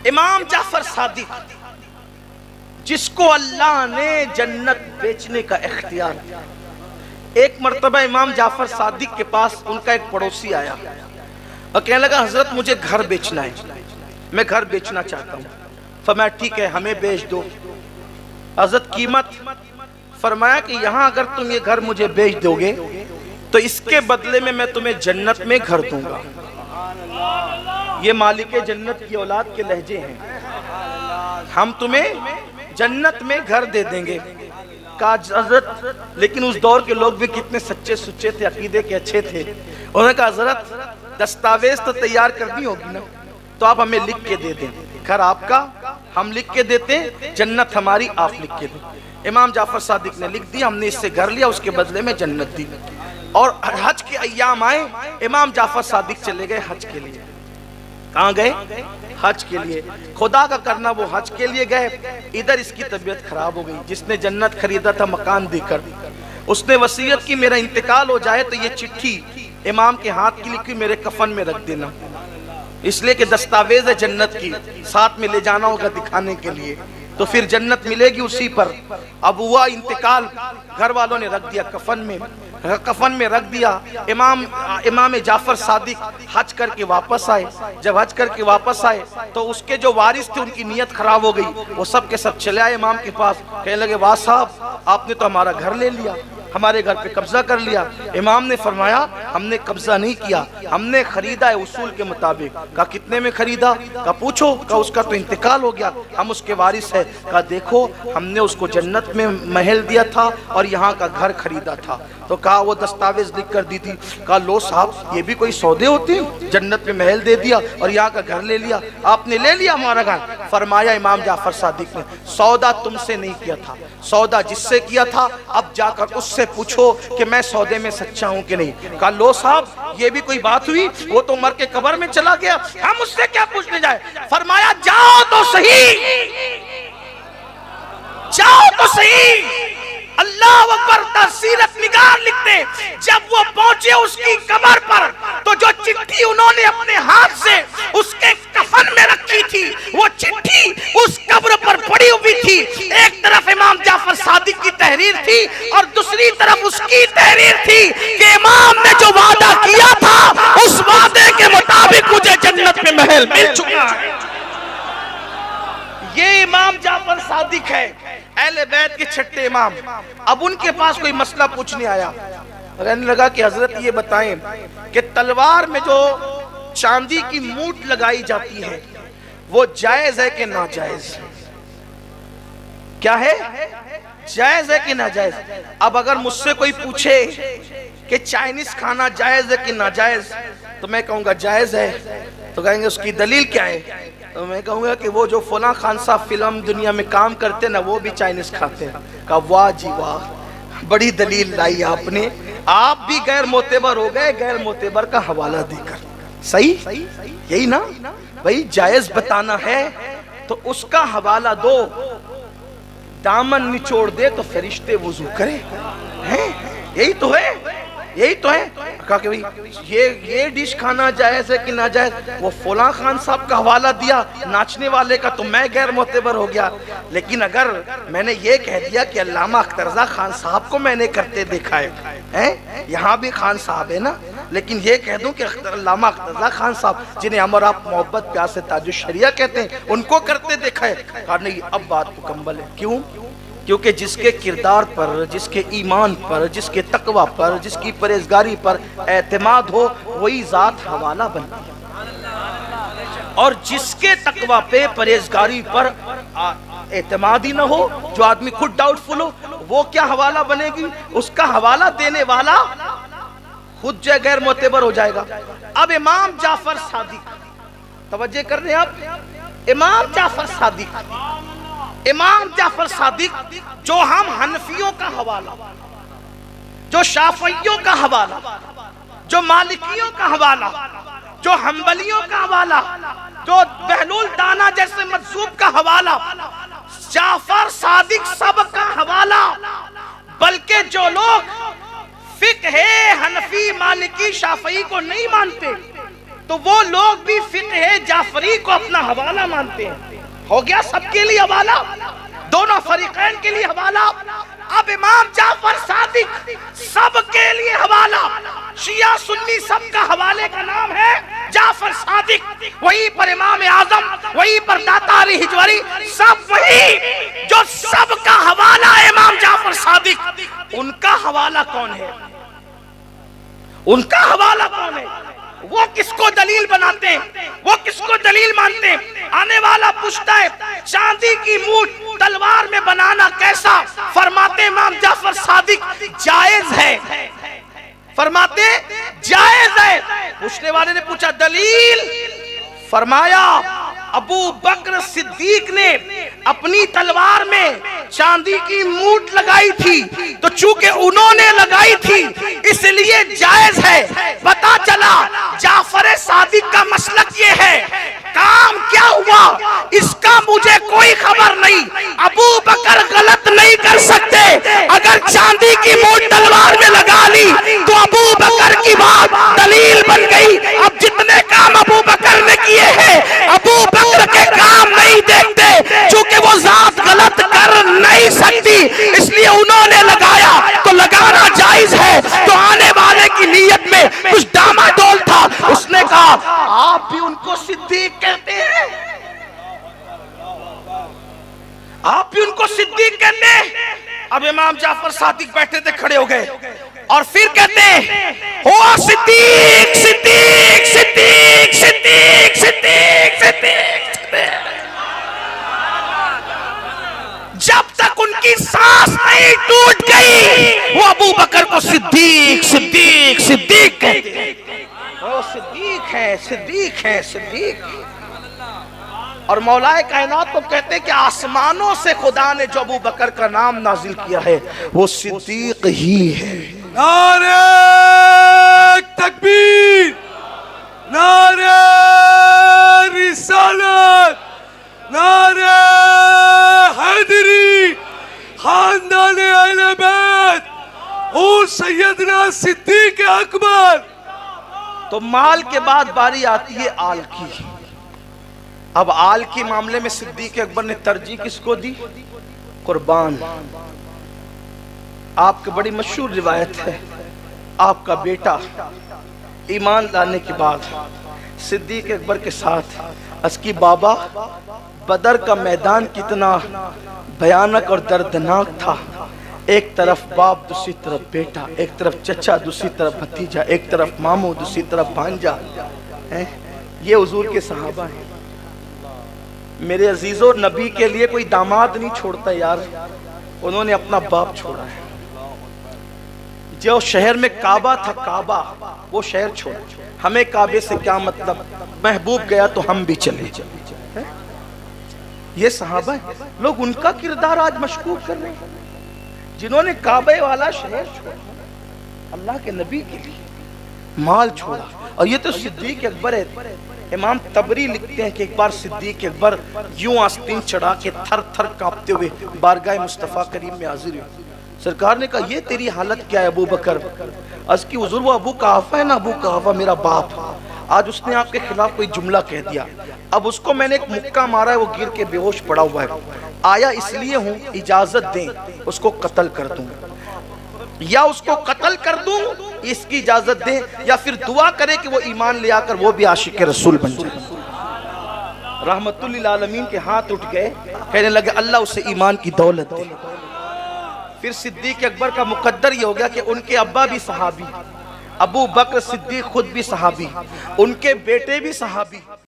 इमाम जाफर सादिक, जिसको अल्लाह ने जन्नत बेचने का इख्तियार दिया। एक मर्तबा इमाम जाफर सादिक के पास उनका एक पड़ोसी आया और कहने लगा, हजरत मुझे घर बेचना है, मैं घर बेचना चाहता हूँ। फरमाया ठीक है, हमें बेच दो। हजरत कीमत, फरमाया कि यहाँ अगर तुम ये घर मुझे बेच दोगे तो इसके बदले में मैं तुम्हें जन्नत में घर दूंगा। ये मालिक जन्नत की औलाद के लहजे हैं, हम तुम्हें जन्नत में घर दे देंगे। कहा हजरत, लेकिन उस दौर के लोग भी कितने सच्चे सुच्चे थे, अकीदे के अच्छे थे। उन्होंने कहा हजरत, दस्तावेज तो तैयार करनी होगी ना, तो आप हमें लिख के दे दें, घर आपका हम लिख के देते, जन्नत हमारी आप लिख के दें। इमाम जाफर सादिक ने लिख दिया, हमने इससे घर लिया, उसके बदले में जन्नत दी। और हज के अय्याम आए, इमाम जाफर सादिक चले गए हज के लिए। कहाँ गए? हज के लिए। खुदा का करना, वो हज के लिए गए, इधर इसकी तबीयत खराब हो गई। जिसने जन्नत खरीदा था मकान देकर, उसने वसीयत की मेरा इंतकाल हो जाए तो ये चिट्ठी इमाम के हाथ की लिखी मेरे कफन में रख देना, इसलिए कि दस्तावेज है जन्नत की, साथ में ले जाना होगा दिखाने के लिए, तो फिर जन्नत मिलेगी उसी पर। अब हुआ इंतकाल, घर वालों ने रख दिया कफन में रख दिया। इमाम जाफर सादिक हज करके वापस आए। जब हज करके वापस आए तो उसके जो वारिस थे उनकी नीयत खराब हो गई, वो सब के सब चले आए इमाम के पास। कहने लगे, वाह साहब, आपने तो हमारा घर ले लिया, हमारे घर पे कब्जा कर लिया। इमाम ने फरमाया, हमने कब्जा नहीं किया, हमने खरीदा है उसूल के मुताबिक। कहा कितने में खरीदा? कहा पूछो। कहा उसका तो इंतकाल हो गया, हम उसके वारिस है। कहा देखो, हमने उसको जन्नत में महल दिया था और यहाँ का घर खरीदा था। तो कहा वो दस्तावेज लिख कर दी थी। कहा लो साहब, ये भी कोई सौदे होते हैं? जन्नत में महल दे दिया और यहाँ का घर ले लिया, आपने ले लिया हमारा घर। फरमाया इमाम जाफर सादिक ने, सौदा तुमसे नहीं किया था, सौदा जिससे किया था, अब जाकर उससे पूछो कि मैं सौदे में सच्चा हूं कि नहीं। कहा लो साहब, ये भी कोई बात हुई? वो तो मर के कब्र में चला गया, हम उससे क्या पूछने जाए? फरमाया जाओ तो सही, जाओ तो सही। अल्लाह अकबर, सीरत निगार लिखते, जब वो पहुंचे उसकी कब्र पर तो जो चिट्ठी उन्होंने अपने हाथ से उसके कफन में रखी थी, वो चिट्ठी उस कब्र पर पड़ी हुई थी। एक तरफ इमाम जाफर सादिक की तहरीर थी और दूसरी तरफ उसकी तहरीर थी कि इमाम ने जो वादा किया था उस वादे के मुताबिक मुझे जन्नत में महल मिल चुका है। ये इमाम जाफर सादिक है, अहले बैत के छठे इमाम। अब उनके पास कोई मसला पूछने आया, कहने लगा कि हजरत ये बताएं कि तलवार में जो चांदी की मूठ लगाई जाती है वो जायज है कि नाजायज? क्या है, जायज है कि नाजायज? अब अगर मुझसे कोई पूछे कि चाइनीज खाना जायज है कि नाजायज, तो मैं कहूंगा जायज है। तो कहेंगे उसकी दलील क्या है? तो मैं कहूंगा कि वो जो फला खान साहब फिल्म दुनिया में काम करते ना, वो भी चाइनीज खाते हैं। कहा वाह जी वाह, बड़ी दलील लाई आपने, आप भी गैर मोतेबर हो गए गैर मोतेबर का हवाला देकर। सही, यही ना भाई, जायज बताना है तो उसका हवाला दो, दामन निचोड़ दे तो फरिश्ते वुजू करे, हैं? यही तो है, यही तो है। कहा कि भाई ये डिश खाना जायज है कि ना जायज? वो फला खान साहब का हवाला दिया नाचने वाले का, तो मैं गैर मोतेबर हो गया। लेकिन अगर मैंने ये कह दिया कि अल्लामा अख्तरजा खान साहब को मैंने करते देखा है, यहाँ भी खान साहब है ना, लेकिन ये कह दूं कि अल्लामा अख्तरजा खान साहब, जिन्हें हम और आप मोहब्बत प्यार से ताजुश शरिया कहते हैं, उनको करते देखा है। कहा नहीं, अब बात मुकम्मल है। क्यों? क्योंकि जिसके किरदार पर, जिसके ईमान पर, जिसके तकवा पर, जिसकी परहेजगारी पर एतमाद हो, वही जात हवाला बनती है। और जिसके तकवा पे, परहेजगारी पर एतमाद ही न हो, जो आदमी खुद डाउटफुल हो, वो क्या हवाला बनेगी? उसका हवाला देने वाला खुद जो गैर मोतेबर हो जाएगा। अब इमाम जाफर सादिक, तवज्जो कर रहे हैं आप, इमाम जाफर सादिक जो हम हनफियों का हवाला, जो शाफियों का हवाला, जो मालिकियों का हवाला, जो हम्बलियों का हवाला, जो बहलूल दाना जैसे मजहूब का हवाला, जाफर सादिक सब का हवाला। बल्कि जो लोग फिक्ह हनफी मालिकी शाफी को नहीं मानते, तो वो लोग भी फिक्र जाफरी को अपना हवाला मानते हैं। हो गया सबके लिए हवाला, दोनों फरीकैन के लिए हवाला। अब इमाम जाफर सादिक सबके लिए हवाला, शिया सुन्नी सबका हवाले का नाम है जाफर सादिक। वहीं पर इमाम आजम, वहीं पर दाता अली हिजवरी, सब वही जो सबका हवाला है इमाम जाफर सादिक। उनका हवाला कौन है? उनका हवाला कौन है? वो किसको दलील बनाते हैं? वो किसको दलील मानते हैं? आने वाला पूछता है चांदी की मूठ तलवार में बनाना कैसा? फरमाते इमाम जाफर सादिक जायज है, फरमाते जायज है। पूछने वाले ने पूछा दलील? फरमाया अबू बकर सिद्दीक ने अपनी तलवार में चांदी की मूठ लगाई थी, तो चूंकि उन्होंने लगाई थी इसलिए जायज है। पता चला जाफर सादिक का मसलक ये है। काम क्या हुआ इसका मुझे कोई खबर नहीं। अबू बकर गलत नहीं कर सकते। अगर चांदी की मूठ तलवार में लगा ली तो अबू बकर की बात दलील बन गई। अब जितने काम अबू बकर ने किए हैं अबू बकर के काम नहीं देखते, चूंकि वो जात गलत कर नहीं सकती इसलिए उन्होंने लगाया तो लगाना जायज है। तो आने वाले की नीयत में कुछ डामाडोल था, उसने कहा आप भी उनको सिद्दीक कहते हैं, आप भी उनको सिद्दीक कहते हैं। अब इमाम जाफर सादिक बैठे थे, खड़े हो गए और फिर कहते हैं हो सिद्दीक सिद्दीक सिद्दीक सिद्दीक सिद्दीक सिद्दीक। जब तक उनकी सांस नहीं टूट गई वो अबू बकर को सिद्दीक सिद्दीक सिद्दीक कहते हैं। वो सिद्दीक है, सिद्दीक है, सिद्दीक। और मौलाए कायनात तो कहते हैं कि आसमानों से खुदा ने जो अबू बकर का नाम नाजिल किया है वो सिद्दीक ही है। नारे तकबीर, नारे रिसालत, नारे हैदरी, खानदान अहले बैत और सैयदना सिद्दीक अकबर। तो माल के बाद बारी आती है आल की। अब आल के मामले में सिद्दीक अकबर ने तरजीह किसको दी? कुर्बान। आपकी बड़ी मशहूर रिवायत है, आपका बेटा ईमान लाने के बाद सिद्दीक अकबर के साथ असकी बाबा बदर का मैदान कितना भयानक और दर्दनाक था। एक तरफ बाप, दूसरी तरफ बेटा, एक तरफ चचा, दूसरी तरफ भतीजा, एक तरफ मामू, दूसरी तरफ भांजा। ये हुजूर के सहाबा हैं। मेरे अजीजों, नबी के लिए कोई दामाद नहीं छोड़ता यार, उन्होंने अपना बाप छोड़ा है। जो शहर में काबा था, काबा, वो शहर छोड़ा। हमें काबे से क्या मतलब, महबूब गया तो हम भी चले जाए। ये सहाबा है, लोग उनका किरदार आज मशकूक कर रहे हैं जिन्होंने काबे वाला शहर छोड़ा, अल्लाह के नबी के लिए माल छोड़ा। और ये तो सिद्दीक अकबर है। इमाम तबरी लिखते हैं कि एक बार सिद्दीक अकबर यूं आस्तीन चढ़ा के थर थर कांपते हुए बारगाह मुस्तफ़ा करीम में हाजिर हुए। सरकार ने कहा ये तेरी हालत क्या है अबू बकर? अर्ज़ की हुज़ूर वो अबू कहाफा है ना, अबू कहाफा मेरा बाप, आज उसने आपके खिलाफ कोई जुमला कह दिया। अब उसको मैंने एक मुक्का मारा है, वो गिर के बेहोश पड़ा हुआ है। आया इसलिए हूँ, इजाजत दें उसको कत्ल कर दूं, या उसको कत्ल कर दूं, इसकी इजाजत दें, या फिर दुआ करे कि वो ईमान ले आकर वो भी आशिक रसूल बन जाए। रहमतुल लिल आलमीन के हाथ उठ गए, कहने लगे अल्लाह उसे ईमान की दौलत दे। फिर सिद्दीक अकबर का मुकद्दर ये हो गया कि उनके अब्बा भी सहाबी, अबू बकर सिद्दीक खुद भी सहाबी, उनके बेटे भी सहाबी।